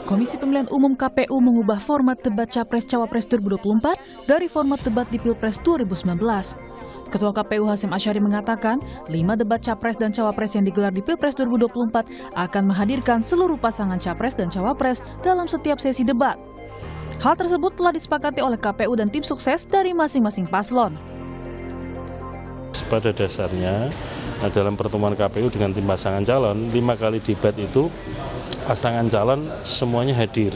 Komisi Pemilihan Umum KPU mengubah format debat Capres-Cawapres 2024 dari format debat di Pilpres 2019. Ketua KPU Hasyim Asyari mengatakan, 5 debat Capres dan Cawapres yang digelar di Pilpres 2024 akan menghadirkan seluruh pasangan Capres dan Cawapres dalam setiap sesi debat. Hal tersebut telah disepakati oleh KPU dan tim sukses dari masing-masing paslon. Pada dasarnya, dalam pertemuan KPU dengan tim pasangan calon, 5 kali debat itu pasangan calon semuanya hadir.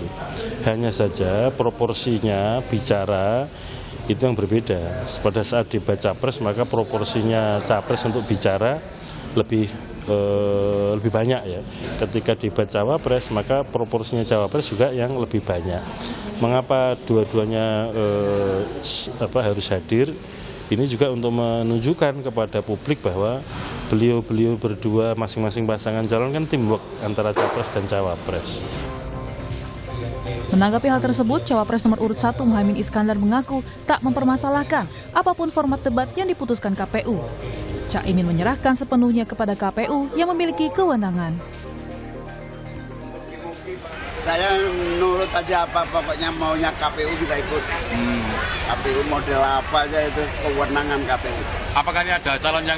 Hanya saja proporsinya bicara itu yang berbeda. Pada saat debat Capres, maka proporsinya Capres untuk bicara lebih banyak ya. Ketika debat Cawapres, maka proporsinya Cawapres juga yang lebih banyak. Mengapa dua-duanya harus hadir? Ini juga untuk menunjukkan kepada publik bahwa beliau berdua masing-masing pasangan calon kan teamwork antara Capres dan Cawapres. Menanggapi hal tersebut, Cawapres nomor urut 1 Muhaimin Iskandar mengaku tak mempermasalahkan apapun format debat yang diputuskan KPU. Caimin menyerahkan sepenuhnya kepada KPU yang memiliki kewenangan. Saya nurut aja apa pokoknya maunya KPU kita ikut. KPU model apa aja itu kewenangan KPU. Apakah ini ada calon yang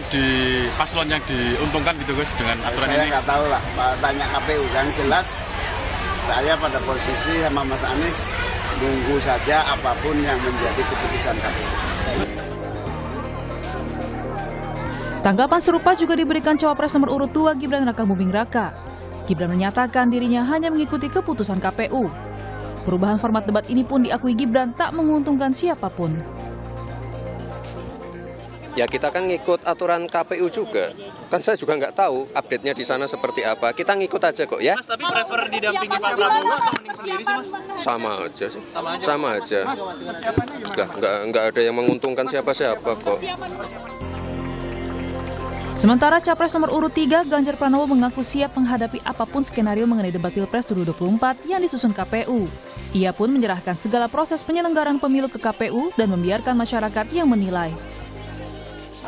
paslon yang diuntungkan gitu guys dengan aturan ini? Saya nggak tahu lah, tanya KPU. Yang jelas saya pada posisi sama Mas Anies nunggu saja apapun yang menjadi keputusan KPU. Tanggapan serupa juga diberikan Cawapres nomor urut 2 Gibran Rakabuming Raka. Gibran menyatakan dirinya hanya mengikuti keputusan KPU. Perubahan format debat ini pun diakui Gibran tak menguntungkan siapapun. Ya kita kan ngikut aturan KPU juga. Kan saya juga nggak tahu update-nya di sana seperti apa. Kita ngikut aja kok ya. Mas, tapi prefer didampingi Pak Prabowo atau mending sendiri sih Mas? Sama aja sih. Sama aja. Nggak ada yang menguntungkan siapa-siapa kok. Sementara Capres nomor urut 3 Ganjar Pranowo mengaku siap menghadapi apapun skenario mengenai debat Pilpres 2024 yang disusun KPU. Ia pun menyerahkan segala proses penyelenggaraan pemilu ke KPU dan membiarkan masyarakat yang menilai.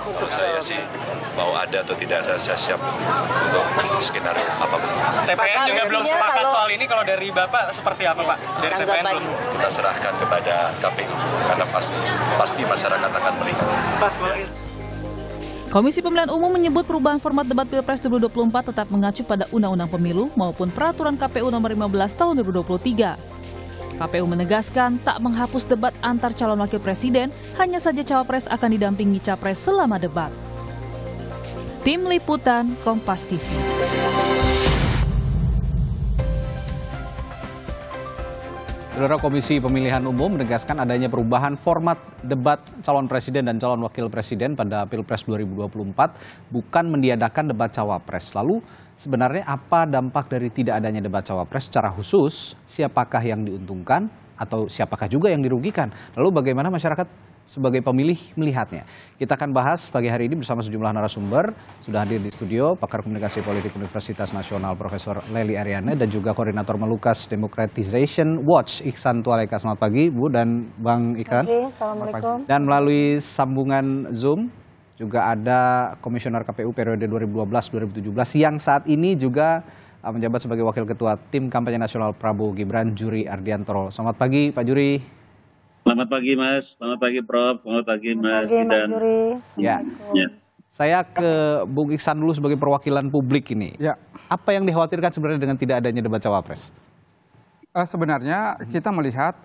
Untuk saya sih, mau ada atau tidak ada, saya siap untuk skenario apapun. TPN juga belum sepakat soal ini, kalau dari Bapak seperti apa Pak? Dari TPN belum? Kita serahkan kepada KPU, karena pasti masyarakat akan melihat. Komisi Pemilihan Umum menyebut perubahan format debat Pilpres 2024 tetap mengacu pada Undang-Undang Pemilu maupun Peraturan KPU nomor 15 tahun 2023. KPU menegaskan tak menghapus debat antar calon wakil presiden, hanya saja Cawapres akan didampingi Capres selama debat. Tim Liputan Kompas TV. Saudara, Komisi Pemilihan Umum menegaskan adanya perubahan format debat calon presiden dan calon wakil presiden pada Pilpres 2024 bukan meniadakan debat Cawapres. Lalu sebenarnya apa dampak dari tidak adanya debat Cawapres secara khusus? Siapakah yang diuntungkan atau siapakah juga yang dirugikan? Lalu bagaimana masyarakat sebagai pemilih melihatnya? Kita akan bahas pagi hari ini bersama sejumlah narasumber. Sudah hadir di studio Pakar Komunikasi Politik Universitas Nasional Profesor Lely Ariane dan juga Koordinator Melukas Democratization Watch Iksan Tualeka. Selamat pagi Bu dan Bang Ikan. Assalamualaikum. Dan melalui sambungan Zoom juga ada Komisioner KPU periode 2012-2017 yang saat ini juga menjabat sebagai Wakil Ketua Tim Kampanye Nasional Prabowo Gibran, Juri Ardiantoro. Selamat pagi Pak Juri. Selamat pagi Mas, selamat pagi Prof, selamat pagi Mas Idan. Ya. Saya ke Bung Iksan dulu sebagai perwakilan publik ini. Ya. Apa yang dikhawatirkan sebenarnya dengan tidak adanya debat Cawapres? Sebenarnya kita melihat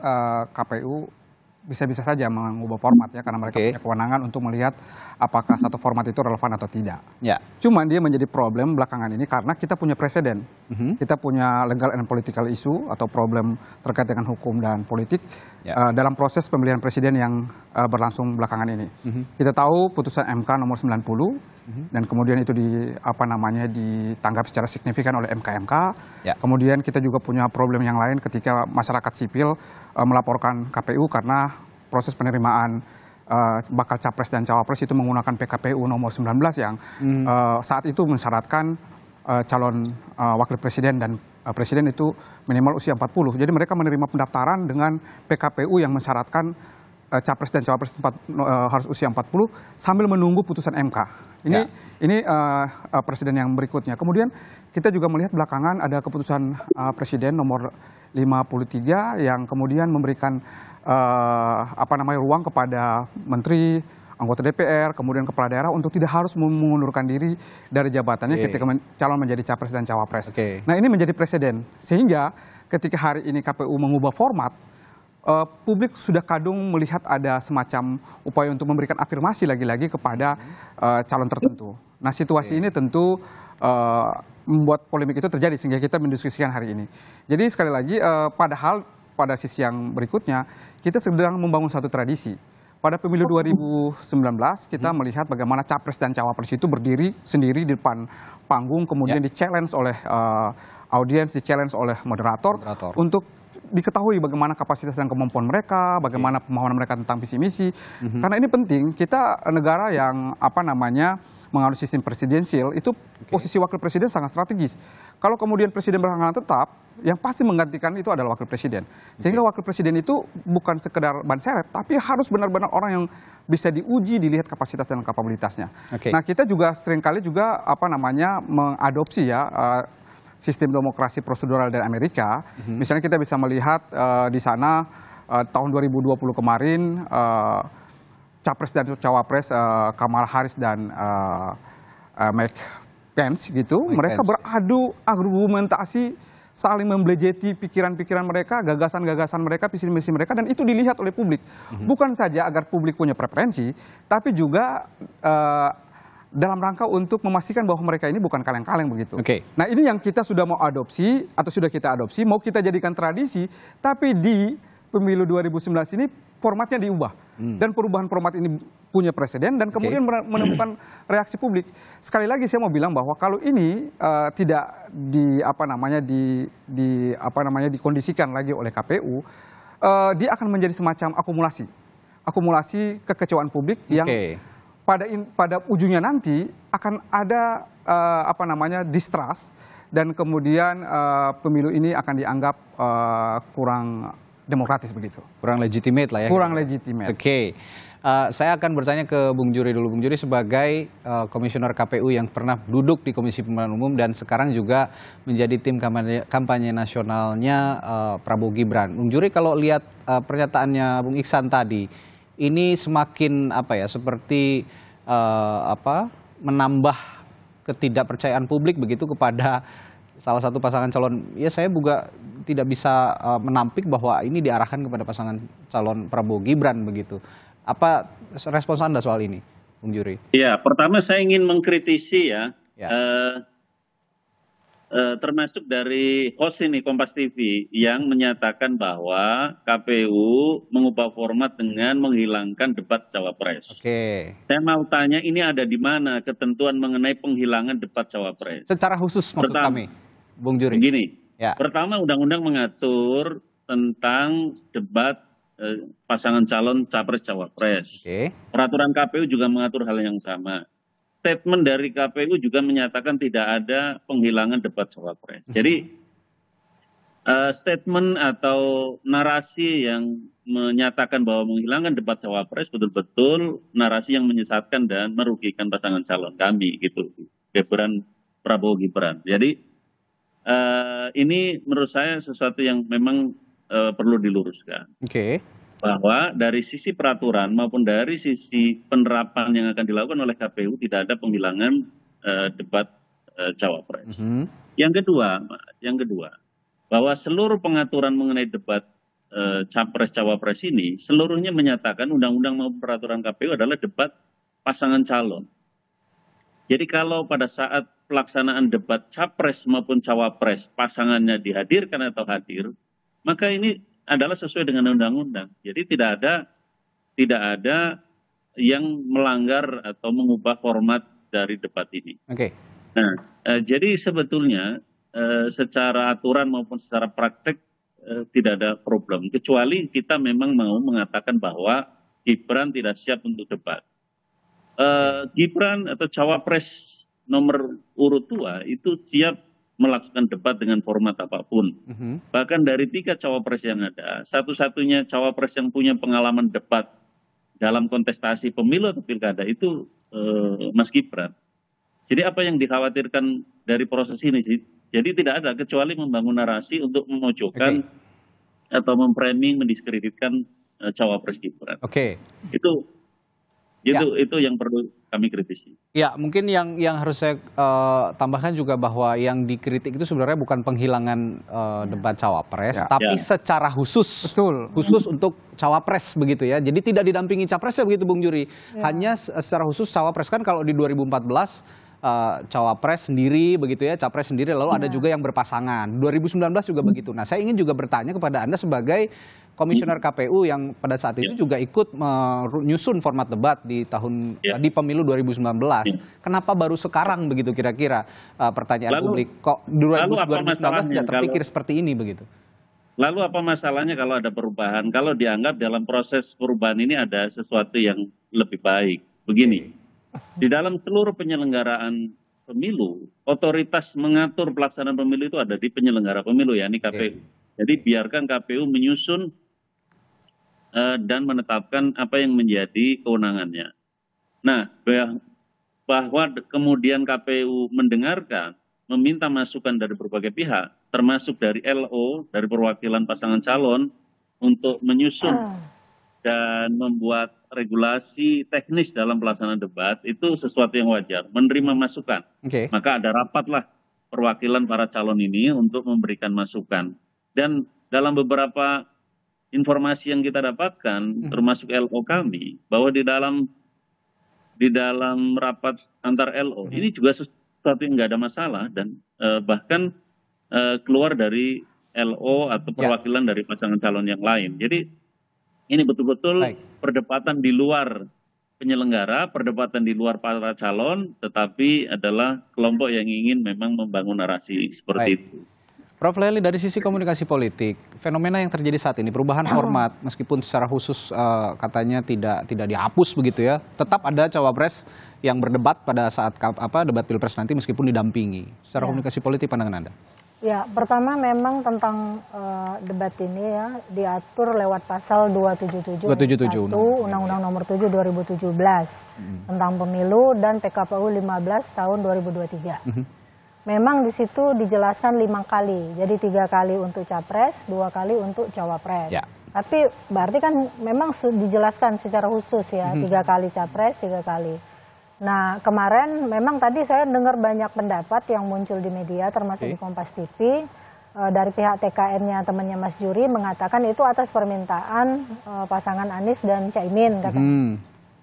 KPU bisa-bisa saja mengubah format ya, karena mereka punya kewenangan untuk melihat apakah satu format itu relevan atau tidak. Ya. Cuman dia menjadi problem belakangan ini karena kita punya presiden. Kita punya legal and political issue atau problem terkait dengan hukum dan politik dalam proses pemilihan presiden yang berlangsung belakangan ini. Kita tahu putusan MK nomor 90 dan kemudian itu ditanggapi secara signifikan oleh MK. Kemudian kita juga punya problem yang lain ketika masyarakat sipil melaporkan KPU karena proses penerimaan bakal Capres dan Cawapres itu menggunakan PKPU nomor 19 yang saat itu mensyaratkan calon wakil presiden dan presiden itu minimal usia 40. Jadi mereka menerima pendaftaran dengan PKPU yang mensyaratkan capres dan cawapres harus usia 40 sambil menunggu putusan MK. Ini presiden yang berikutnya. Kemudian kita juga melihat belakangan ada keputusan presiden nomor 53 yang kemudian memberikan ruang kepada menteri, anggota DPR, kemudian kepala daerah untuk tidak harus mengundurkan diri dari jabatannya ketika calon menjadi capres dan cawapres. Nah, ini menjadi presiden sehingga ketika hari ini KPU mengubah format, publik sudah kadung melihat ada semacam upaya untuk memberikan afirmasi lagi-lagi kepada calon tertentu. Nah, situasi ini tentu membuat polemik itu terjadi sehingga kita mendiskusikan hari ini. Jadi sekali lagi, padahal pada sisi yang berikutnya kita sedang membangun satu tradisi. Pada pemilu 2019 kita melihat bagaimana capres dan cawapres itu berdiri sendiri di depan panggung, kemudian di-challenge oleh audiens, di-challenge oleh moderator untuk diketahui bagaimana kapasitas dan kemampuan mereka, bagaimana pemahaman mereka tentang visi misi. Karena ini penting, kita negara yang menganut sistem presidensial, itu posisi wakil presiden sangat strategis. Kalau kemudian presiden berhalangan tetap, yang pasti menggantikan itu adalah wakil presiden. Sehingga wakil presiden itu bukan sekedar ban serep, tapi harus benar-benar orang yang bisa diuji, dilihat kapasitas dan kapabilitasnya. Nah, kita juga seringkali juga mengadopsi sistem demokrasi prosedural dari Amerika. Misalnya kita bisa melihat di sana tahun 2020 kemarin capres dan cawapres Kamala Harris dan Mike Pence gitu, mereka beradu argumentasi, saling membelejeti pikiran-pikiran mereka, gagasan-gagasan mereka, visi-misi mereka, dan itu dilihat oleh publik. Bukan saja agar publik punya preferensi, tapi juga dalam rangka untuk memastikan bahwa mereka ini bukan kaleng-kaleng begitu. Nah, ini yang kita sudah mau adopsi atau sudah kita adopsi, mau kita jadikan tradisi, tapi di pemilu 2019 ini formatnya diubah. Dan perubahan format ini punya presiden dan kemudian menemukan reaksi publik. Sekali lagi saya mau bilang bahwa kalau ini tidak dikondisikan lagi oleh KPU, dia akan menjadi semacam akumulasi kekecewaan publik yang pada ujungnya nanti akan ada distrust dan kemudian pemilu ini akan dianggap kurang demokratis begitu. Kurang legitimate lah ya. Kurang legitimate. Saya akan bertanya ke Bung Juri dulu. Bung Juri sebagai komisioner KPU yang pernah duduk di Komisi Pemilihan Umum dan sekarang juga menjadi tim kampanye nasionalnya Prabowo Gibran. Bung Juri, kalau lihat pernyataannya Bung Iksan tadi, ini semakin seperti menambah ketidakpercayaan publik begitu kepada salah satu pasangan calon. Ya, saya juga tidak bisa menampik bahwa ini diarahkan kepada pasangan calon Prabowo Gibran begitu. Apa respons Anda soal ini, Bung Juri? Ya, pertama saya ingin mengkritisi termasuk dari host ini Kompas TV yang menyatakan bahwa KPU mengubah format dengan menghilangkan debat cawapres. Saya mau tanya, ini ada di mana ketentuan mengenai penghilangan debat cawapres? Secara khusus maksud kami, Bung Juri. Begini, pertama undang-undang mengatur tentang debat pasangan calon capres cawapres. Peraturan KPU juga mengatur hal yang sama. Statement dari KPU juga menyatakan tidak ada penghilangan debat cawapres. Jadi statement atau narasi yang menyatakan bahwa menghilangkan debat cawapres betul-betul narasi yang menyesatkan dan merugikan pasangan calon kami gitu, Prabowo Gibran. Jadi ini menurut saya sesuatu yang memang perlu diluruskan. Bahwa dari sisi peraturan maupun dari sisi penerapan yang akan dilakukan oleh KPU tidak ada penghilangan debat cawapres. Yang kedua, bahwa seluruh pengaturan mengenai debat capres cawapres ini seluruhnya menyatakan undang-undang maupun peraturan KPU adalah debat pasangan calon. Jadi kalau pada saat pelaksanaan debat capres maupun cawapres pasangannya dihadirkan atau hadir, maka ini adalah sesuai dengan undang-undang. Jadi tidak ada yang melanggar atau mengubah format dari debat ini. Nah, jadi sebetulnya secara aturan maupun secara praktek tidak ada problem. Kecuali kita memang mau mengatakan bahwa Gibran tidak siap untuk debat. Gibran atau cawapres nomor urut 2 itu siap melakukan debat dengan format apapun. Bahkan dari 3 cawapres yang ada, satu-satunya cawapres yang punya pengalaman debat dalam kontestasi pemilu atau pilkada itu Mas Gibran. Jadi apa yang dikhawatirkan dari proses ini sih? Jadi tidak ada kecuali membangun narasi untuk memojokkan atau memframing, mendiskreditkan cawapres Gibran. Itu yang perlu kami kritisi. Ya, mungkin yang harus saya tambahkan juga bahwa yang dikritik itu sebenarnya bukan penghilangan debat cawapres, tapi secara khusus untuk cawapres begitu ya. Jadi tidak didampingi capres ya begitu Bung Juri. Hanya secara khusus cawapres. Kan kalau di 2014 cawapres sendiri begitu ya, capres sendiri, lalu ada juga yang berpasangan. 2019 juga begitu. Nah, saya ingin juga bertanya kepada Anda sebagai komisioner KPU yang pada saat itu juga ikut menyusun format debat di di pemilu 2019. Kenapa baru sekarang begitu kira-kira pertanyaan publik? Kok 2019 tidak terpikir seperti ini begitu? Lalu apa masalahnya kalau ada perubahan? Kalau dianggap dalam proses perubahan ini ada sesuatu yang lebih baik. Begini, di dalam seluruh penyelenggaraan pemilu, otoritas mengatur pelaksanaan pemilu itu ada di penyelenggara pemilu, yakni KPU. Jadi biarkan KPU menyusun dan menetapkan apa yang menjadi kewenangannya. Nah, bahwa kemudian KPU mendengarkan, meminta masukan dari berbagai pihak, termasuk dari LO, dari perwakilan pasangan calon, untuk menyusun dan membuat regulasi teknis dalam pelaksanaan debat, itu sesuatu yang wajar, menerima masukan. Maka ada rapatlah perwakilan para calon ini untuk memberikan masukan. Dan dalam beberapa informasi yang kita dapatkan, termasuk LO kami, bahwa di dalam rapat antar LO ini juga sesuatu yang nggak ada masalah, dan bahkan keluar dari LO atau perwakilan dari pasangan calon yang lain. Jadi ini betul-betul perdebatan di luar penyelenggara, perdebatan di luar para calon, tetapi adalah kelompok yang ingin memang membangun narasi seperti itu. Prof. Lely, dari sisi komunikasi politik, fenomena yang terjadi saat ini, perubahan format, meskipun secara khusus katanya tidak dihapus begitu ya, tetap ada cawapres yang berdebat pada saat debat pilpres nanti meskipun didampingi. Secara komunikasi politik, pandangan Anda? Ya, pertama memang tentang debat ini ya diatur lewat pasal 277 Undang-Undang Nomor 7 2017 tentang pemilu dan PKPU 15 tahun 2023. Memang di situ dijelaskan 5 kali, jadi 3 kali untuk capres, 2 kali untuk cawapres. Tapi berarti kan memang dijelaskan secara khusus ya, 3 kali capres, 3 kali. Nah kemarin memang tadi saya dengar banyak pendapat yang muncul di media, termasuk di Kompas TV, dari pihak TKN-nya temannya Mas Juri mengatakan itu atas permintaan pasangan Anies dan Caimin katanya.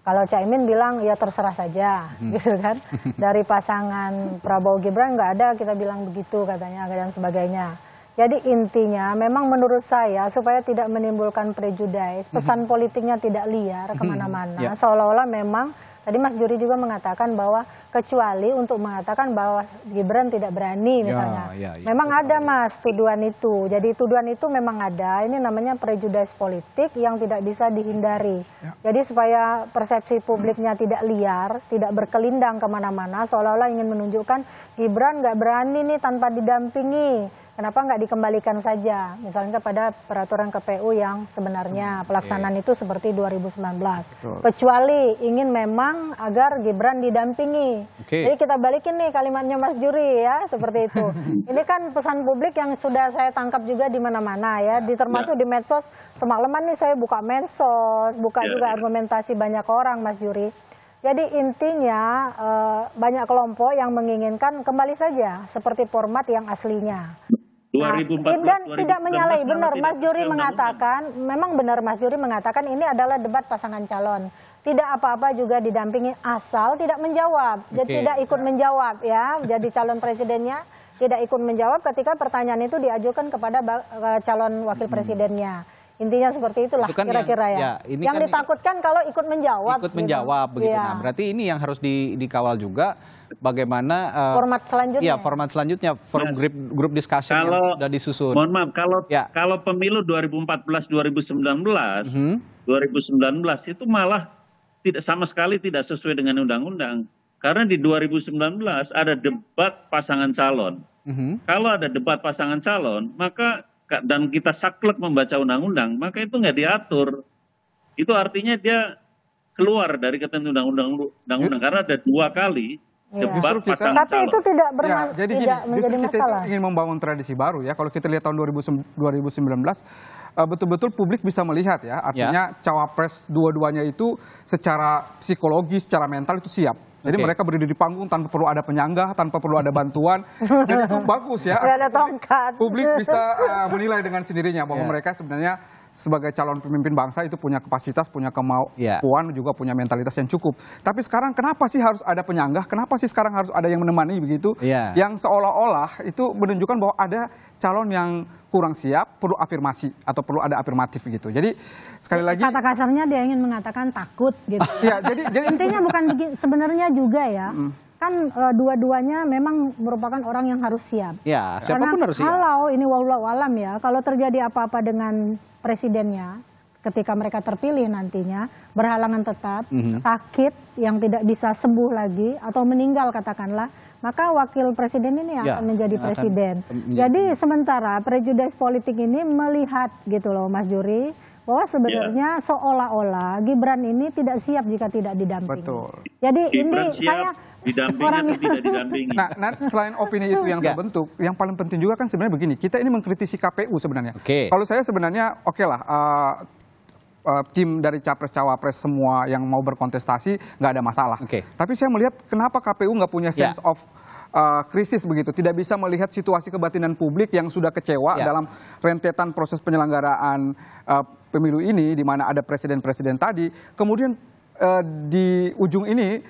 Kalau Caimin bilang ya terserah saja, gitu kan. Dari pasangan Prabowo Gibran nggak ada kita bilang begitu katanya dan sebagainya. Jadi intinya memang menurut saya supaya tidak menimbulkan prejudice, pesan politiknya tidak liar kemana-mana, seolah-olah memang tadi Mas Juri juga mengatakan bahwa kecuali untuk mengatakan bahwa Gibran tidak berani misalnya. Memang ada Mas tuduhan itu. Jadi tuduhan itu memang ada. Ini namanya prejudice politik yang tidak bisa dihindari. Jadi supaya persepsi publiknya tidak liar, tidak berkelindang kemana-mana, seolah-olah ingin menunjukkan Gibran nggak berani nih tanpa didampingi. Kenapa nggak dikembalikan saja, misalnya pada peraturan KPU yang sebenarnya pelaksanaan itu seperti 2019. Kecuali ingin memang agar Gibran didampingi. Jadi kita balikin nih kalimatnya Mas Juri ya, seperti itu. Ini kan pesan publik yang sudah saya tangkap juga di mana-mana ya, termasuk di medsos. Semalaman nih saya buka medsos, buka juga argumentasi banyak orang Mas Juri. Jadi intinya banyak kelompok yang menginginkan kembali saja seperti format yang aslinya. Dan tidak menyalahi, benar Mas Juri mengatakan, memang benar Mas Juri mengatakan ini adalah debat pasangan calon. Tidak apa-apa juga didampingi asal tidak menjawab, jadi tidak ikut menjawab ya, jadi calon presidennya tidak ikut menjawab ketika pertanyaan itu diajukan kepada calon wakil presidennya. Intinya seperti itulah kira-kira ya. Yang kan ditakutkan kalau ikut menjawab. Ikut menjawab begitu. Nah, berarti ini yang harus dikawal juga. Bagaimana format selanjutnya? Ya, format selanjutnya, forum group discussion yang sudah disusun. Mohon maaf, kalau pemilu 2014-2019, 2019 itu malah tidak sama sekali tidak sesuai dengan undang-undang. Karena di 2019 ada debat pasangan calon. Kalau ada debat pasangan calon, maka dan kita saklek membaca undang-undang, maka itu nggak diatur. Itu artinya dia keluar dari ketentuan undang-undang karena ada 2 kali debat pasangan calon. Tapi itu tidak jadi tidak gini, menjadi kita masalah. ingin membangun tradisi baru ya. Kalau kita lihat tahun 2019, betul-betul publik bisa melihat ya. Artinya cawapres dua-duanya itu secara psikologis, secara mental itu siap. Jadi mereka berdiri di panggung tanpa perlu ada penyanggah, tanpa perlu ada bantuan. Dan itu bagus ya. Ada tongkat. Publik bisa menilai dengan sendirinya bahwa mereka sebenarnya sebagai calon pemimpin bangsa itu punya kapasitas, punya kemampuan, juga punya mentalitas yang cukup. Tapi sekarang kenapa sih harus ada penyanggah? Kenapa sih sekarang harus ada yang menemani begitu? Yang seolah-olah itu menunjukkan bahwa ada calon yang kurang siap, perlu afirmasi atau perlu ada afirmatif gitu. Jadi sekali lagi kata kasarnya dia ingin mengatakan takut gitu. jadi intinya bukan sebenarnya juga ya. Kan dua-duanya memang merupakan orang yang harus siap. Ya, siapapun harus siap. Kalau ini wallahu alam ya, kalau terjadi apa-apa dengan presidennya ketika mereka terpilih nantinya, berhalangan tetap, sakit yang tidak bisa sembuh lagi atau meninggal katakanlah, maka wakil presiden ini akan menjadi presiden. Jadi sementara prejudice politik ini melihat gitu loh Mas Juri, bahwa sebenarnya seolah-olah Gibran ini tidak siap jika tidak didampingi. Betul. Jadi Gibran ini saya didampingi atau tidak didampingi. Nah, selain opini itu yang terbentuk, yang paling penting juga kan sebenarnya begini, kita ini mengkritisi KPU sebenarnya. Kalau saya sebenarnya oke lah, tim dari capres-cawapres semua yang mau berkontestasi nggak ada masalah. Tapi saya melihat kenapa KPU nggak punya sense of krisis begitu, tidak bisa melihat situasi kebatinan publik yang sudah kecewa dalam rentetan proses penyelenggaraan pemilu ini, di mana ada presiden-presiden tadi, kemudian di ujung ini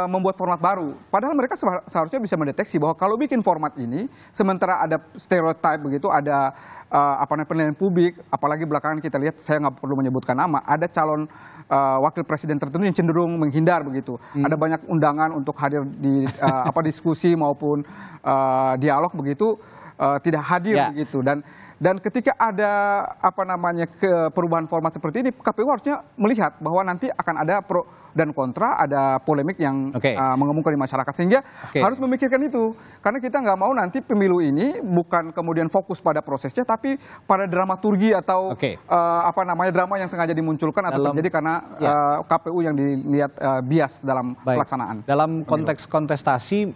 membuat format baru. Padahal mereka seharusnya bisa mendeteksi bahwa kalau bikin format ini, sementara ada stereotip begitu, ada penilaian publik, apalagi belakangan kita lihat, saya nggak perlu menyebutkan nama, ada calon wakil presiden tertentu yang cenderung menghindar begitu. Ada banyak undangan untuk hadir di diskusi maupun dialog begitu, tidak hadir begitu. Dan ketika ada perubahan format seperti ini, KPU harusnya melihat bahwa nanti akan ada pro dan kontra, ada polemik yang mengemukkan di masyarakat, sehingga harus memikirkan itu. Karena kita nggak mau nanti pemilu ini bukan kemudian fokus pada prosesnya, tapi pada dramaturgi atau drama yang sengaja dimunculkan atau terjadi karena KPU yang dilihat bias dalam pelaksanaan. Dalam konteks kontestasi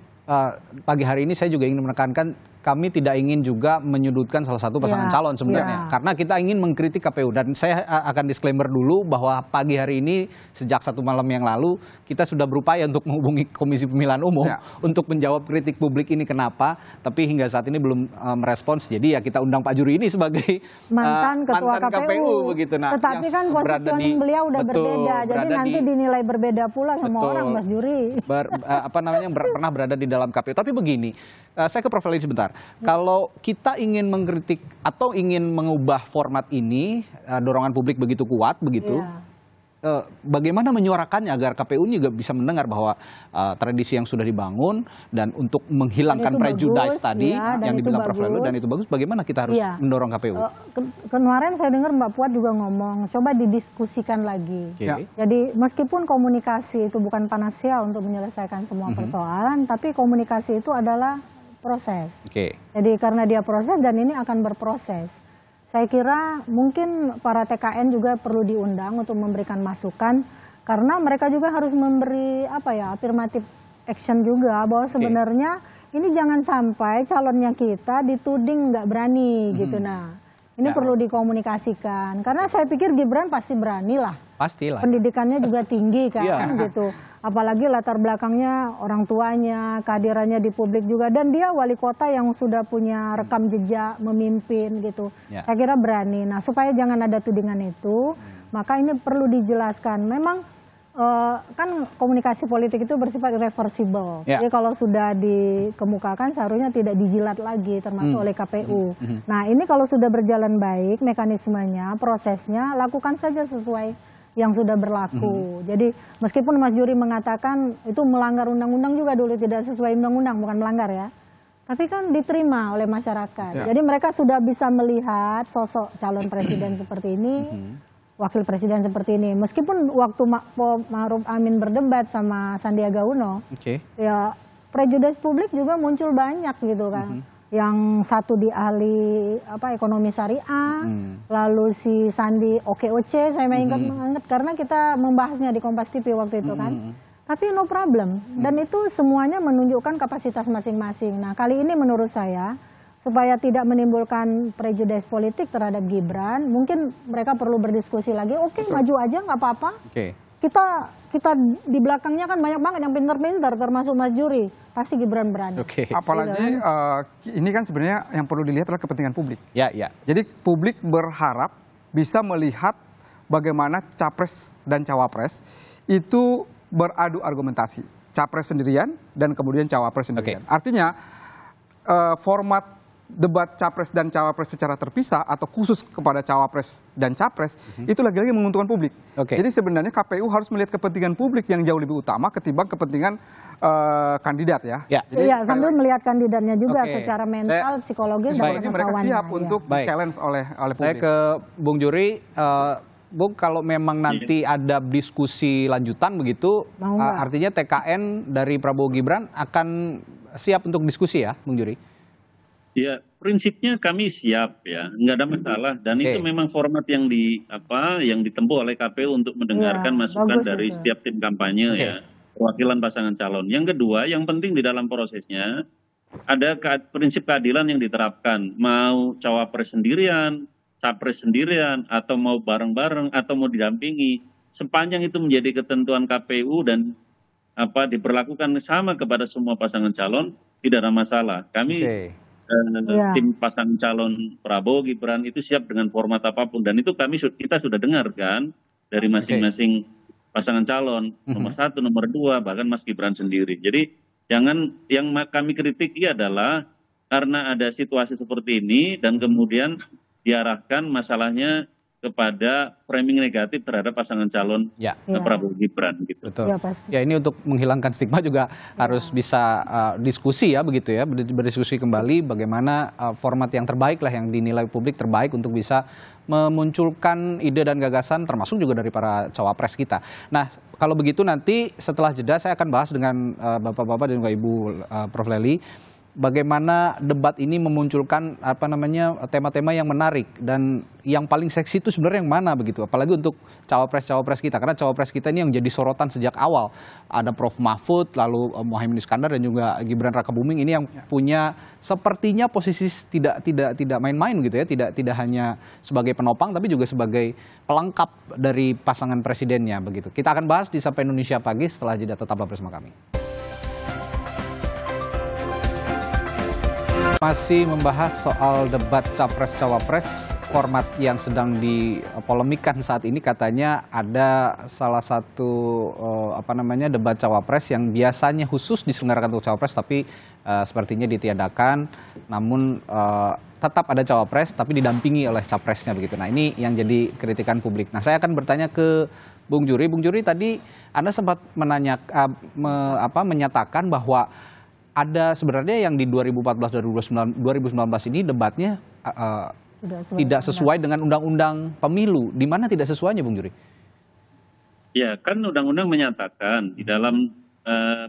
pagi hari ini saya juga ingin menekankan, kami tidak ingin juga menyudutkan salah satu pasangan calon sebenarnya. Karena kita ingin mengkritik KPU. Dan saya akan disclaimer dulu bahwa pagi hari ini sejak 1 malam yang lalu kita sudah berupaya untuk menghubungi Komisi Pemilihan Umum untuk menjawab kritik publik ini kenapa. Tapi hingga saat ini belum merespons. Jadi ya kita undang Pak Juri ini sebagai mantan ketua KPU begitu. Nah, tetapi kan positioning beliau udah berbeda. Jadi nanti dinilai berbeda pula sama orang Mas Juri. Pernah berada di dalam KPU. Tapi begini, saya ke Prof. Eli sebentar. Kalau kita ingin mengkritik atau ingin mengubah format ini, dorongan publik begitu kuat begitu, bagaimana menyuarakannya agar KPU juga bisa mendengar bahwa tradisi yang sudah dibangun dan untuk menghilangkan prejudice tadi yang dibilang Prof. Lelu, dan itu bagus, bagaimana kita harus mendorong KPU? Kemarin saya dengar Mbak Puat juga ngomong, coba didiskusikan lagi. Jadi meskipun komunikasi itu bukan panacea untuk menyelesaikan semua persoalan, tapi komunikasi itu adalah proses. Jadi karena dia proses dan ini akan berproses. Saya kira mungkin para TKN juga perlu diundang untuk memberikan masukan, karena mereka juga harus memberi afirmative action juga, bahwa sebenarnya ini jangan sampai calonnya kita dituding nggak berani gitu. Nah, ini perlu dikomunikasikan, karena saya pikir Gibran pasti berani lah. Pastilah. Pendidikannya juga tinggi kan gitu. Apalagi latar belakangnya orang tuanya, kehadirannya di publik juga, dan dia wali kota yang sudah punya rekam jejak memimpin gitu. Saya kira berani. Nah, supaya jangan ada tudingan itu, maka ini perlu dijelaskan. Memang kan komunikasi politik itu bersifat irreversible. Jadi kalau sudah dikemukakan seharusnya tidak dijilat lagi, termasuk oleh KPU. Nah, ini kalau sudah berjalan baik mekanismenya, prosesnya, lakukan saja sesuai yang sudah berlaku. Jadi meskipun Mas Juri mengatakan itu melanggar undang-undang juga dulu, tidak sesuai undang-undang, bukan melanggar ya, tapi kan diterima oleh masyarakat. Jadi mereka sudah bisa melihat sosok calon presiden seperti ini, wakil presiden seperti ini. Meskipun waktu Ma'ruf Amin berdebat sama Sandiaga Uno, ya prejudice publik juga muncul banyak gitu kan. yang satu di ahli ekonomi syariah, lalu si Sandi OKOC, saya ingat banget karena kita membahasnya di Kompas TV waktu itu kan. Tapi no problem, dan itu semuanya menunjukkan kapasitas masing-masing. Nah kali ini menurut saya, supaya tidak menimbulkan prejudice politik terhadap Gibran, mungkin mereka perlu berdiskusi lagi, oke, maju aja nggak apa-apa. Kita di belakangnya kan banyak banget yang pintar-pintar, termasuk Mas Juri, pasti Gibran berani. Apalagi ini kan sebenarnya yang perlu dilihat adalah kepentingan publik. Jadi publik berharap bisa melihat bagaimana capres dan cawapres itu beradu argumentasi, capres sendirian dan kemudian cawapres sendirian. Artinya format debat capres dan cawapres secara terpisah atau khusus kepada cawapres dan capres itu lagi-lagi menguntungkan publik. Jadi sebenarnya KPU harus melihat kepentingan publik yang jauh lebih utama ketimbang kepentingan kandidat ya. Jadi, sambil melihat kandidatnya juga secara mental, psikologis dan pengetahuan. Mereka siap untuk challenge oleh publik. Saya ke Bung Juri. Bung, kalau memang nanti ada diskusi lanjutan begitu, artinya TKN dari Prabowo Gibran akan siap untuk diskusi ya, Bung Juri? Ya, prinsipnya kami siap ya, nggak ada masalah. Dan itu memang format yang ditempuh oleh KPU untuk mendengarkan masukan dari setiap tim kampanye ya, perwakilan pasangan calon. Yang kedua, yang penting di dalam prosesnya ada prinsip keadilan yang diterapkan, mau cawapres sendirian, capres sendirian, atau mau bareng-bareng, atau mau didampingi, sepanjang itu menjadi ketentuan KPU dan diperlakukan sama kepada semua pasangan calon, tidak ada masalah. Kami tim pasangan calon Prabowo Gibran itu siap dengan format apapun, dan itu kita sudah dengarkan dari masing-masing pasangan calon, nomor 1, nomor 2, bahkan Mas Gibran sendiri. Jadi jangan, yang kami kritik adalah karena ada situasi seperti ini dan kemudian diarahkan masalahnya kepada framing negatif terhadap pasangan calon Prabowo Gibran gitu. Betul. Ya, ini untuk menghilangkan stigma juga harus bisa diskusi ya begitu ya, berdiskusi kembali bagaimana format yang terbaik lah, yang dinilai publik terbaik untuk bisa memunculkan ide dan gagasan termasuk juga dari para cawapres kita. Nah, kalau begitu nanti setelah jeda saya akan bahas dengan Bapak-bapak dan juga Ibu Prof Lely bagaimana debat ini memunculkan tema-tema yang menarik, dan yang paling seksi itu sebenarnya yang mana begitu, apalagi untuk cawapres kita, karena cawapres kita ini yang jadi sorotan sejak awal. Ada Prof Mahfud, lalu Muhaimin Iskandar dan juga Gibran Rakabuming ini yang punya sepertinya posisi tidak main-main gitu ya, tidak hanya sebagai penopang tapi juga sebagai pelengkap dari pasangan presidennya begitu. Kita akan bahas di Sapa Indonesia Pagi setelah jeda, tetaplah bersama kami. Masih membahas soal debat Capres-Cawapres, format yang sedang dipolemikan saat ini. Katanya ada salah satu debat Cawapres yang biasanya khusus diselenggarakan untuk Cawapres, tapi sepertinya ditiadakan. Namun tetap ada Cawapres, tapi didampingi oleh Capresnya begitu. Nah, ini yang jadi kritikan publik. Nah, saya akan bertanya ke Bung Juri. Bung Juri, tadi Anda sempat menyatakan bahwa ada sebenarnya yang di 2014-2019 ini debatnya tidak sesuai dengan undang-undang pemilu. Di mana tidak sesuainya, Bung Juri? Ya, kan undang-undang menyatakan di dalam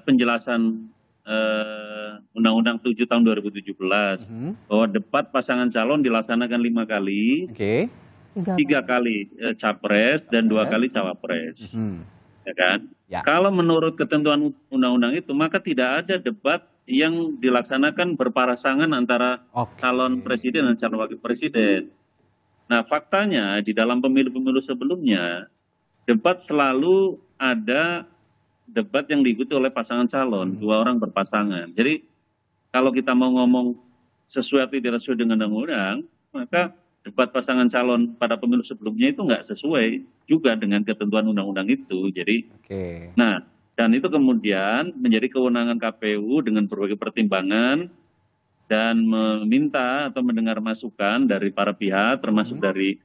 penjelasan Undang-Undang 7 tahun 2017 bahwa debat pasangan calon dilaksanakan 5 kali, 3 kali capres dan 2 kali cawapres. Ya kan? Kalau menurut ketentuan undang-undang itu, maka tidak ada debat yang dilaksanakan berpasangan antara calon presiden dan calon wakil presiden. Nah, faktanya di dalam pemilu-pemilu sebelumnya, debat selalu ada debat yang diikuti oleh pasangan calon, 2 orang berpasangan. Jadi kalau kita mau ngomong sesuai atau tidak sesuai dengan undang-undang, maka debat pasangan calon pada pemilu sebelumnya itu nggak sesuai juga dengan ketentuan undang-undang itu. Jadi, nah, dan itu kemudian menjadi kewenangan KPU dengan berbagai pertimbangan dan meminta atau mendengar masukan dari para pihak, termasuk dari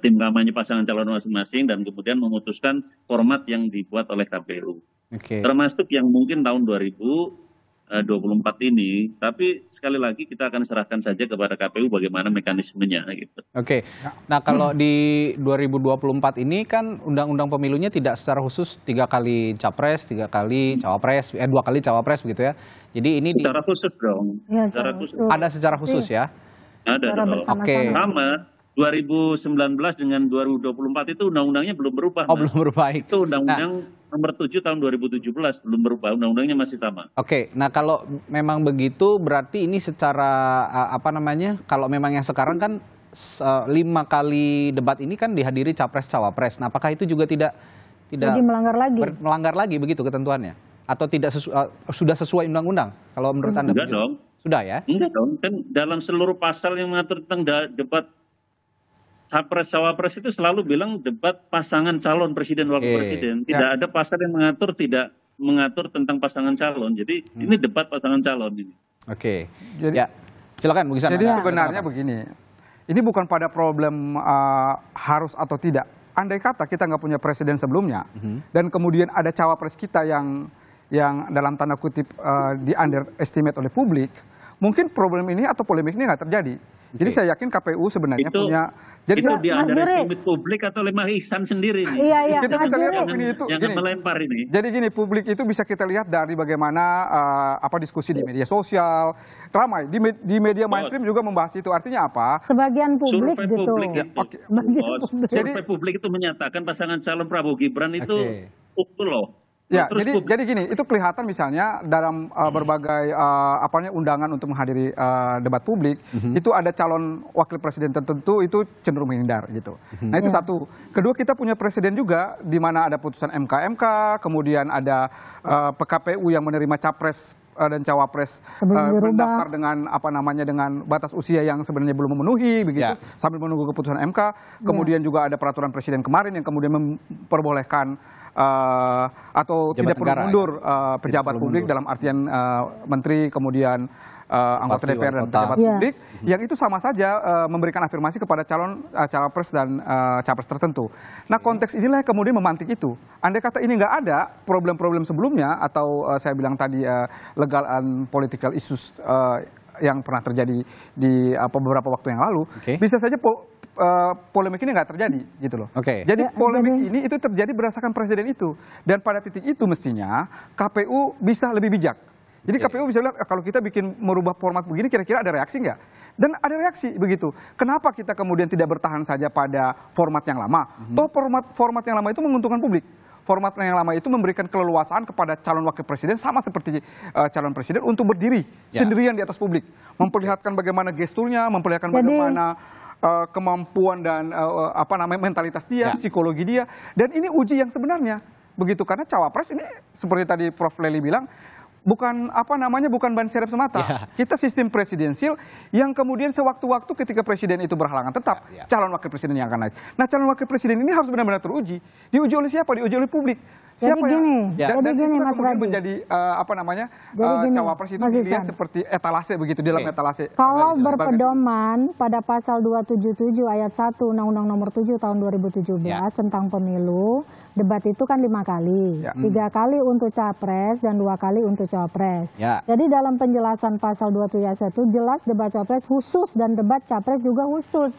tim kampanye pasangan calon masing-masing, dan kemudian memutuskan format yang dibuat oleh KPU. Termasuk yang mungkin tahun 2000 24 ini, tapi sekali lagi kita akan serahkan saja kepada KPU bagaimana mekanismenya gitu. Oke. Nah, kalau di 2024 ini kan undang-undang pemilunya tidak secara khusus 3 kali capres, 3 kali cawapres, 2 kali cawapres begitu ya. Jadi ini secara khusus dong. Ya, secara khusus. Ada secara khusus ya. Ada dong. Oke. Sama 2019 dengan 2024 itu undang-undangnya belum berubah. Oh, belum berubah. Itu undang-undang nomor 7 tahun 2017 belum berubah, undang-undangnya masih sama. Oke, nah kalau memang begitu berarti ini secara kalau memang yang sekarang kan 5 kali debat ini kan dihadiri capres cawapres. Nah, apakah itu juga tidak jadi melanggar lagi begitu ketentuannya? Atau tidak sudah sesuai undang-undang? Kalau menurut Anda? Enggak dong. Sudah ya? Enggak dong, kan dalam seluruh pasal yang mengatur tentang debat capres cawapres itu selalu bilang debat pasangan calon presiden wakil presiden. Tidak ada pasal yang tidak mengatur tentang pasangan calon. Jadi ini debat pasangan calon ini. Oke. Jadi ya, silakan Bung Isan. Jadi sebenarnya begini. Ini bukan pada problem harus atau tidak. Andai kata kita nggak punya presiden sebelumnya dan kemudian ada cawapres kita yang dalam tanda kutip di underestimate oleh publik, mungkin problem ini atau polemik ini nggak terjadi. Jadi saya yakin KPU sebenarnya punya. Jadi itu di underestimate publik atau oleh Mas Ihsan sendiri nih. Iya. Kita bisa lihat opini itu. Jangan melempar ini. Jadi gini, publik itu bisa kita lihat dari bagaimana diskusi di media sosial, ramai di media mainstream juga membahas itu. Artinya apa? Sebagian publik survei gitu. Survei publik itu menyatakan pasangan calon Prabowo Gibran itu unggul loh. Ya, jadi gini, itu kelihatan misalnya dalam berbagai undangan untuk menghadiri debat publik, itu ada calon wakil presiden tertentu itu cenderung menghindar gitu. Nah itu satu. Kedua, kita punya presiden juga di mana ada putusan MK, kemudian ada PKPU yang menerima capres dan cawapres mendaftar dengan dengan batas usia yang sebenarnya belum memenuhi begitu sambil menunggu keputusan MK. Kemudian juga ada peraturan presiden kemarin yang kemudian memperbolehkan atau tidak perlu mundur pejabat publik dalam artian menteri, kemudian anggota DPR dan pejabat publik, yang itu sama saja memberikan afirmasi kepada calon cawapres dan capres tertentu. Nah konteks inilah yang kemudian memantik itu. Andai kata ini nggak ada problem-problem sebelumnya atau saya bilang tadi legal and political issues yang pernah terjadi di beberapa waktu yang lalu, bisa saja polemik ini nggak terjadi gitu loh. Jadi polemik ini itu terjadi berdasarkan presiden itu, dan pada titik itu mestinya KPU bisa lebih bijak. Jadi KPU bisa lihat kalau kita merubah format begini kira-kira ada reaksi nggak? Dan ada reaksi begitu. Kenapa kita kemudian tidak bertahan saja pada format yang lama? Toh format yang lama itu menguntungkan publik. Format yang lama itu memberikan keleluasaan kepada calon wakil presiden sama seperti calon presiden untuk berdiri sendirian di atas publik, memperlihatkan bagaimana gesturnya, memperlihatkan bagaimana kemampuan dan mentalitas dia, psikologi dia, dan ini uji yang sebenarnya begitu, karena cawapres ini seperti tadi Prof Lely bilang bukan bukan ban serep semata. Kita sistem presidensial yang kemudian sewaktu-waktu ketika presiden itu berhalangan tetap calon wakil presiden yang akan naik. Nah calon wakil presiden ini harus benar-benar teruji. Diuji oleh siapa? Diuji oleh publik. Siapa jadi gini Mas Radi, menjadi cawapres itu dilihat seperti etalase begitu, dalam etalase. Kalau berpedoman pada pasal 277 ayat 1 Undang-Undang Nomor 7 tahun 2017 tentang pemilu, debat itu kan 5 kali, 3 kali untuk capres dan 2 kali untuk cawapres. Jadi dalam penjelasan pasal 27 ayat 1 jelas debat cawapres khusus dan debat capres juga khusus.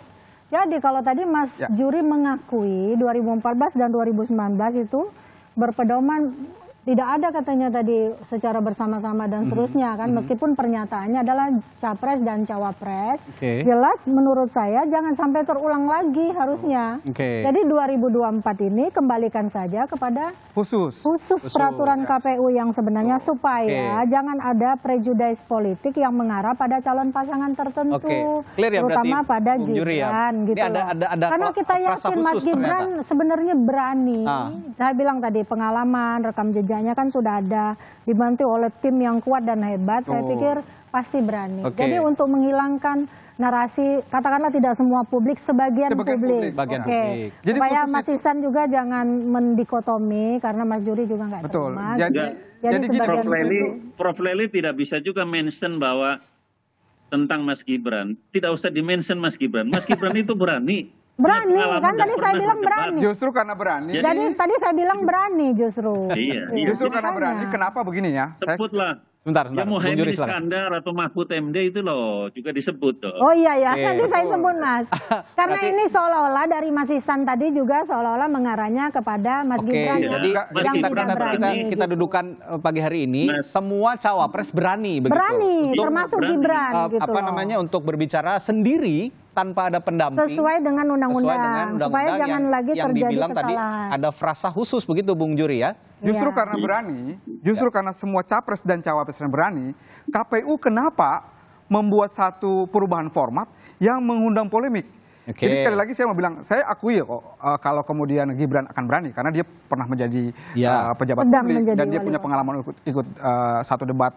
Jadi kalau tadi Mas Juri mengakui 2014 dan 2019 itu berpedoman, tidak ada katanya tadi secara bersama-sama dan seterusnya kan, meskipun pernyataannya adalah capres dan cawapres. Jelas menurut saya jangan sampai terulang lagi harusnya. Jadi 2024 ini kembalikan saja kepada khusus peraturan KPU yang sebenarnya, supaya jangan ada prejudice politik yang mengarah pada calon pasangan tertentu, terutama pada Gibran gitu. Karena kita yakin Mas Gibran sebenarnya berani. Saya bilang tadi pengalaman, rekam jejak kan sudah ada, dibantu oleh tim yang kuat dan hebat, saya pikir pasti berani. Jadi untuk menghilangkan narasi, katakanlah tidak semua publik, sebagian publik. Jadi supaya Mas Ihsan juga jangan mendikotomi, karena Mas Juri juga nggak terima. Jadi Prof Lely tidak bisa juga mention bahwa tentang Mas Gibran, tidak usah di-mention Mas Gibran. Mas Gibran itu berani. Berani, kan tadi saya bilang berani. Justru karena berani. Jadi tadi saya bilang berani justru. Justru karena berani. Kenapa begini ya? Sebutlah Sebentar, Ya Muhaimin Iskandar atau Mahfud MD itu loh juga disebut tuh. Oh iya ya, nanti saya sebut Mas. Karena ini seolah-olah dari Mas Ihsan tadi juga seolah-olah mengarahnya kepada Mas Gibran jadi yang tidak berani. kita dudukan pagi hari ini, semua cawapres berani begitu. Berani, termasuk Gibran gitu apa namanya, untuk berbicara sendiri tanpa ada pendamping. Sesuai dengan undang-undang, supaya jangan lagi terjadi kesalahan. Tadi ada frasa khusus begitu Bung Juri ya. Justru karena berani, karena semua capres dan cawapres yang berani, KPU kenapa membuat satu perubahan format yang mengundang polemik? Jadi sekali lagi saya mau bilang, saya akui ya kok kalau kemudian Gibran akan berani karena dia pernah menjadi pejabat publik dan dia punya pengalaman ikut satu debat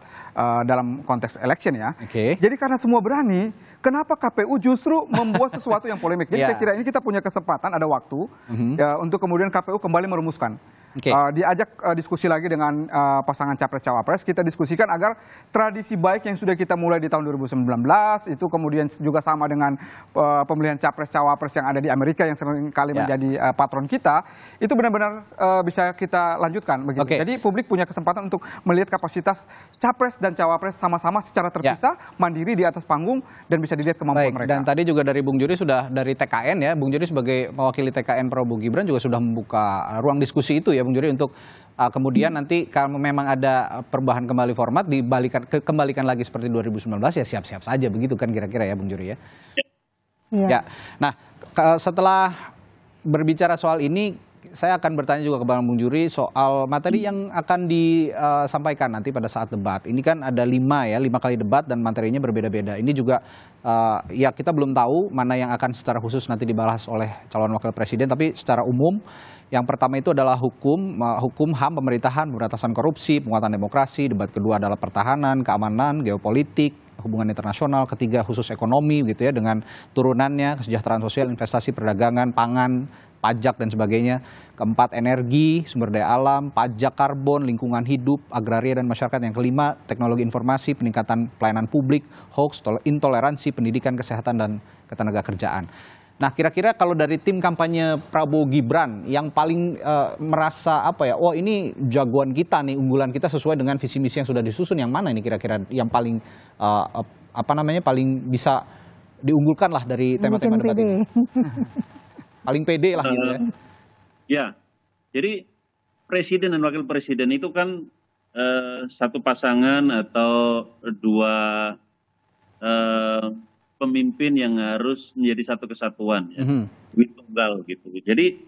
dalam konteks election ya. Jadi karena semua berani, kenapa KPU justru membuat sesuatu yang polemik? Jadi saya kira ini kita punya kesempatan, ada waktu untuk kemudian KPU kembali merumuskan. Diajak diskusi lagi dengan pasangan capres-cawapres, kita diskusikan agar tradisi baik yang sudah kita mulai di tahun 2019 itu kemudian juga sama dengan pemilihan capres-cawapres yang ada di Amerika yang sering kali menjadi patron kita, itu benar-benar bisa kita lanjutkan begitu. Jadi publik punya kesempatan untuk melihat kapasitas capres dan cawapres sama-sama secara terpisah, mandiri di atas panggung dan bisa dilihat kemampuan mereka. Dan tadi juga dari Bung Juri sudah dari TKN ya, Bung Juri sebagai mewakili TKN Prabowo Gibran juga sudah membuka ruang diskusi itu ya Bung Juri untuk kemudian nanti kalau memang ada perubahan kembali format kembalikan lagi seperti 2019 ya siap-siap saja begitu kan kira-kira ya Bung Juri ya. Ya. Nah, setelah berbicara soal ini saya akan bertanya juga kepada Bung Juri soal materi yang akan disampaikan nanti pada saat debat. Ini kan ada 5 kali debat dan materinya berbeda-beda. Ini juga ya kita belum tahu mana yang akan secara khusus nanti dibahas oleh calon wakil presiden, tapi secara umum yang pertama itu adalah hukum HAM, pemerintahan, pemberantasan korupsi, penguatan demokrasi. Debat kedua adalah pertahanan, keamanan, geopolitik, hubungan internasional. Ketiga khusus ekonomi gitu ya, dengan turunannya, kesejahteraan sosial, investasi, perdagangan, pangan, pajak dan sebagainya. Keempat energi, sumber daya alam, pajak karbon, lingkungan hidup, agraria dan masyarakat. Yang kelima teknologi informasi, peningkatan pelayanan publik, hoax, intoleransi, pendidikan, kesehatan dan ketenagakerjaan. Nah, kira-kira kalau dari tim kampanye Prabowo Gibran yang paling merasa oh ini jagoan kita nih, unggulan kita sesuai dengan visi misi yang sudah disusun, yang mana ini kira-kira yang paling paling bisa diunggulkan lah dari tema-tema debat ini? Paling pede lah gitu ya. Ya, jadi presiden dan wakil presiden itu kan satu pasangan atau dua pemimpin yang harus menjadi satu kesatuan, ya, tunggal gitu. Jadi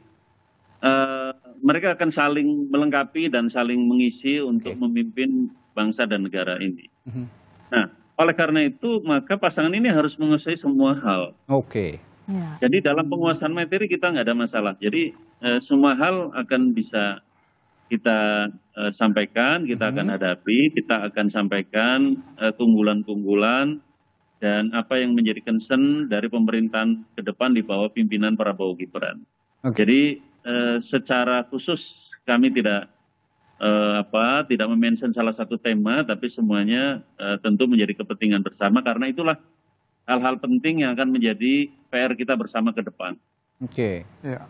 mereka akan saling melengkapi dan saling mengisi untuk memimpin bangsa dan negara ini. Nah, oleh karena itu maka pasangan ini harus menguasai semua hal. Jadi dalam penguasaan materi kita nggak ada masalah. Jadi semua hal akan bisa kita sampaikan, kita akan hadapi, kita akan sampaikan keunggulan-keunggulan dan apa yang menjadi concern dari pemerintahan ke depan di bawah pimpinan Prabowo Gibran. Jadi secara khusus kami tidak memention salah satu tema, tapi semuanya tentu menjadi kepentingan bersama karena itulah hal-hal penting yang akan menjadi PR kita bersama ke depan.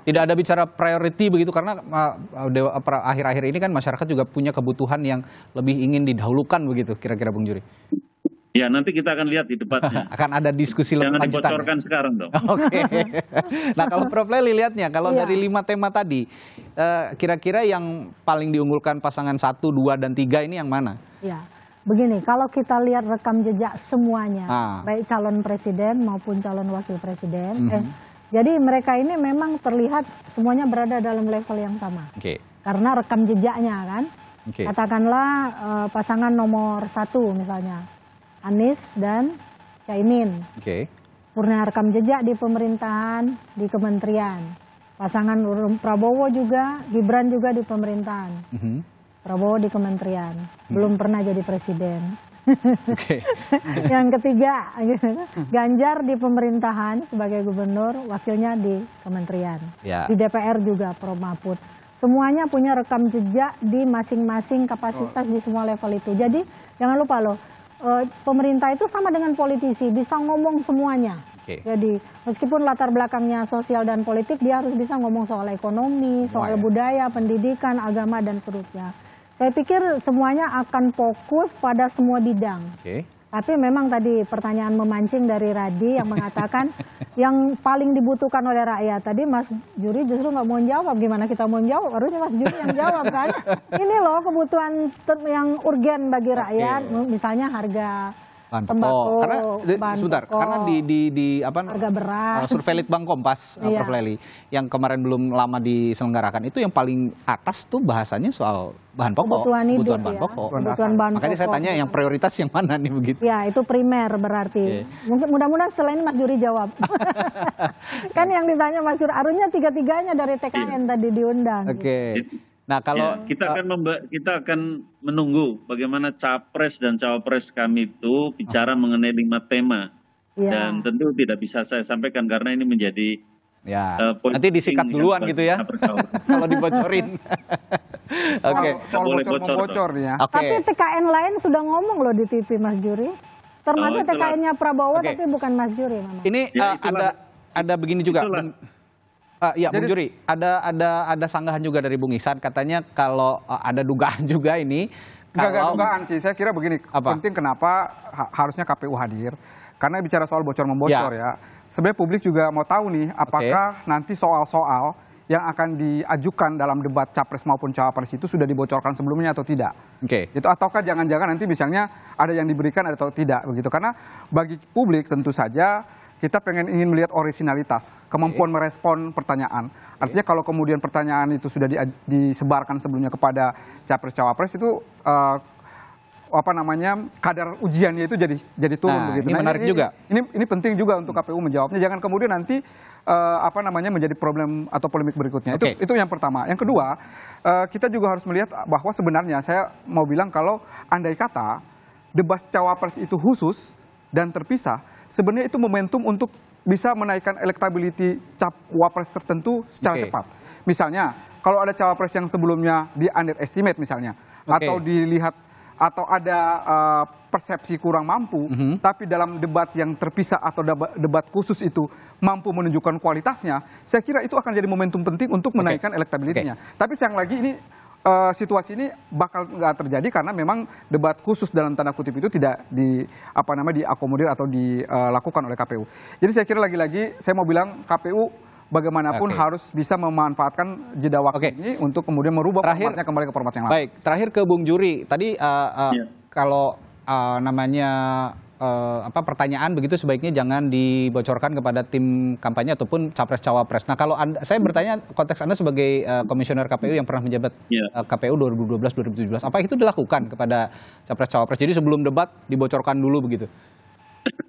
Tidak ada bicara priority begitu karena akhir-akhir ini kan masyarakat juga punya kebutuhan yang lebih ingin didahulukan begitu kira-kira Bung Juri. Ya, nanti kita akan lihat di debatnya. Akan ada diskusi lebih lanjutan. Jangan dibocorkan sekarang dong. Nah, kalau Prof. Lely lihatnya, kalau dari 5 tema tadi, kira-kira yang paling diunggulkan pasangan 1, 2, dan 3 ini yang mana? Ya, begini, kalau kita lihat rekam jejak semuanya, baik calon presiden maupun calon wakil presiden, jadi mereka ini memang terlihat semuanya berada dalam level yang sama. Karena rekam jejaknya kan, katakanlah pasangan nomor 1 misalnya, Anies dan Caimin. Punya rekam jejak di pemerintahan, di kementerian. Pasangan Prabowo juga, Gibran juga di pemerintahan. Prabowo di kementerian, belum pernah jadi presiden. Yang ketiga, Ganjar di pemerintahan sebagai gubernur, wakilnya di kementerian. Di DPR juga Prof. Mahfud. Semuanya punya rekam jejak di masing-masing kapasitas di semua level itu. Jadi jangan lupa loh, pemerintah itu sama dengan politisi, bisa ngomong semuanya. Jadi meskipun latar belakangnya sosial dan politik, dia harus bisa ngomong soal ekonomi, soal budaya, pendidikan, agama, dan seterusnya. Saya pikir semuanya akan fokus pada semua bidang. Tapi memang tadi pertanyaan memancing dari Radi yang mengatakan yang paling dibutuhkan oleh rakyat. Tadi Mas Juri justru nggak mau jawab. Gimana kita mau jawab? Harusnya Mas Juri yang jawab kan. Ini loh kebutuhan yang urgen bagi rakyat. Misalnya harga bahan sembako, karena sebentar, pokok, karena di apa harga beras, survei Litbang Kompas, Prof. Lely, yang kemarin belum lama diselenggarakan itu yang paling atas tuh bahasanya soal bahan pokok, kebutuhan bahan pokok. Makanya saya tanya yang prioritas yang mana nih begitu? Ya itu primer berarti. Mungkin mudah-mudahan setelah ini Mas Juri jawab. Kan yang ditanya Mas Juri, harusnya tiga-tiganya dari TKN tadi diundang. Nah kalau kita akan menunggu bagaimana capres dan cawapres kami itu bicara mengenai 5 tema dan tentu tidak bisa saya sampaikan karena ini menjadi nanti disikat duluan gitu ya kalau dibocorin. Soal bocor-bocor ya. Tapi TKN lain sudah ngomong loh di TV Mas Juri, termasuk TKN-nya Prabowo tapi bukan Mas Juri. Ini ada begini juga. Ya, Bung Juri, ada sanggahan juga dari Bung Ihsan, katanya kalau ada dugaan juga ini. Enggak dugaan sih, saya kira begini, penting kenapa harusnya KPU hadir, karena bicara soal bocor-membocor ya. Sebenarnya publik juga mau tahu nih, apakah nanti soal-soal yang akan diajukan dalam debat capres maupun cawapres itu sudah dibocorkan sebelumnya atau tidak. Itu ataukah jangan-jangan nanti misalnya ada yang diberikan atau tidak begitu. Karena bagi publik tentu saja kita ingin melihat orisinalitas, kemampuan merespon pertanyaan. Artinya kalau kemudian pertanyaan itu sudah disebarkan sebelumnya kepada capres-cawapres itu kadar ujiannya itu jadi turun begitu. Ini menarik juga. Ini penting juga untuk KPU menjawabnya. Jangan kemudian nanti menjadi problem atau polemik berikutnya. Itu yang pertama. Yang kedua, kita juga harus melihat bahwa sebenarnya saya mau bilang kalau andai kata debat cawapres itu khusus dan terpisah, sebenarnya itu momentum untuk bisa menaikkan elektability cawapres tertentu secara cepat. Misalnya, kalau ada cawapres yang sebelumnya di underestimate misalnya, atau dilihat atau ada persepsi kurang mampu, tapi dalam debat yang terpisah atau debat khusus itu mampu menunjukkan kualitasnya, saya kira itu akan jadi momentum penting untuk menaikkan elektabilitasnya. Tapi sayang lagi ini situasi ini bakal nggak terjadi karena memang debat khusus dalam tanda kutip itu tidak diakomodir atau dilakukan oleh KPU. Jadi saya kira lagi-lagi saya mau bilang KPU bagaimanapun harus bisa memanfaatkan jeda waktu ini untuk kemudian merubah formatnya kembali ke format yang lama. Baik, terakhir ke Bung Juri. Tadi kalau pertanyaan begitu sebaiknya jangan dibocorkan kepada tim kampanye ataupun capres cawapres. Nah kalau saya bertanya konteks Anda sebagai komisioner KPU yang pernah menjabat KPU 2012-2017, apa itu dilakukan kepada capres cawapres? Jadi sebelum debat dibocorkan dulu begitu?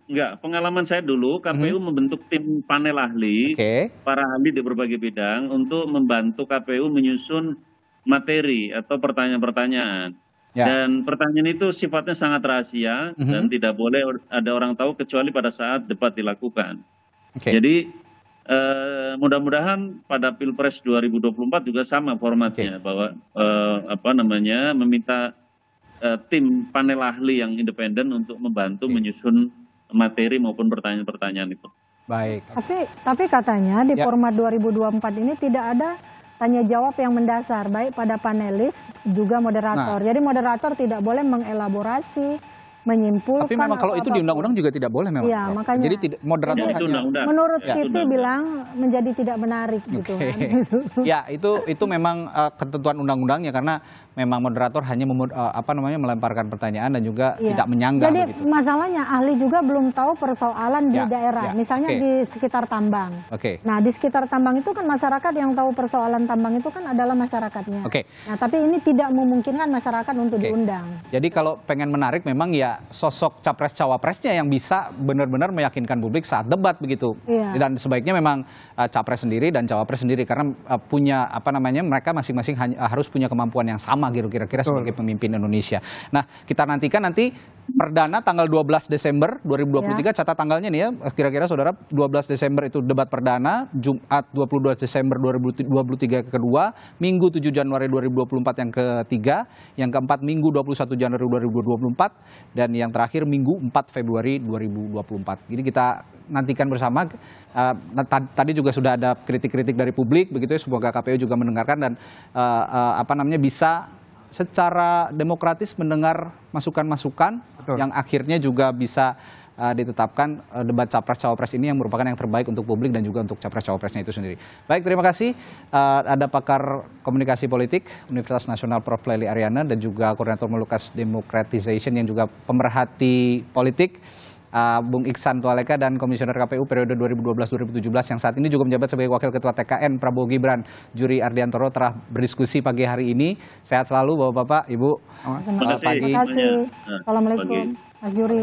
Enggak, pengalaman saya dulu KPU membentuk tim panel ahli, para ahli di berbagai bidang untuk membantu KPU menyusun materi atau pertanyaan-pertanyaan. Dan pertanyaan itu sifatnya sangat rahasia dan tidak boleh ada orang tahu kecuali pada saat debat dilakukan. Jadi mudah-mudahan pada Pilpres 2024 juga sama formatnya, bahwa meminta tim panel ahli yang independen untuk membantu menyusun materi maupun pertanyaan-pertanyaan itu. Baik. Tapi katanya di format 2024 ini tidak ada tanya jawab yang mendasar baik pada panelis juga moderator. Jadi moderator tidak boleh mengelaborasi, menyimpulkan. Tapi memang kalau itu di undang-undang juga tidak boleh memang. Iya, makanya. Jadi moderator hanya menurut Kiti bilang menjadi tidak menarik gitu kan. Ya, itu memang ketentuan undang-undangnya karena memang moderator hanya melemparkan pertanyaan dan juga tidak menyanggah. Jadi begitu. Masalahnya ahli juga belum tahu persoalan di daerah, misalnya di sekitar tambang. Nah di sekitar tambang itu kan masyarakat yang tahu persoalan tambang itu kan adalah masyarakatnya. Nah tapi ini tidak memungkinkan masyarakat untuk diundang. Jadi kalau pengen menarik memang ya sosok capres cawapresnya yang bisa benar-benar meyakinkan publik saat debat begitu. Dan sebaiknya memang capres sendiri dan cawapres sendiri karena punya mereka masing-masing harus punya kemampuan yang sama kira-kira sebagai pemimpin Indonesia. Nah, kita nantikan nanti perdana tanggal 12 Desember 2023, catat tanggalnya nih ya, kira-kira saudara, 12 Desember itu debat perdana, Jumat 22 Desember 2023 kedua, Minggu 7 Januari 2024 yang ketiga, yang keempat Minggu 21 Januari 2024, dan yang terakhir Minggu 4 Februari 2024. Jadi kita nantikan bersama. Tadi juga sudah ada kritik-kritik dari publik begitu ya, semoga KPU juga mendengarkan dan bisa secara demokratis mendengar masukan-masukan yang akhirnya juga bisa ditetapkan debat capres-cawapres ini yang merupakan yang terbaik untuk publik dan juga untuk capres-cawapresnya itu sendiri. Baik, terima kasih. Ada pakar komunikasi politik Universitas Nasional Prof. Lely Ariana dan juga koordinator Melukas Democratization yang juga pemerhati politik Bung Iksan Tualeka dan Komisioner KPU periode 2012-2017 yang saat ini juga menjabat sebagai Wakil Ketua TKN Prabowo Gibran, Juri Ardiantoro, telah berdiskusi pagi hari ini. Sehat selalu Bapak-Bapak, Ibu. Terima kasih. Assalamualaikum Mas Juri.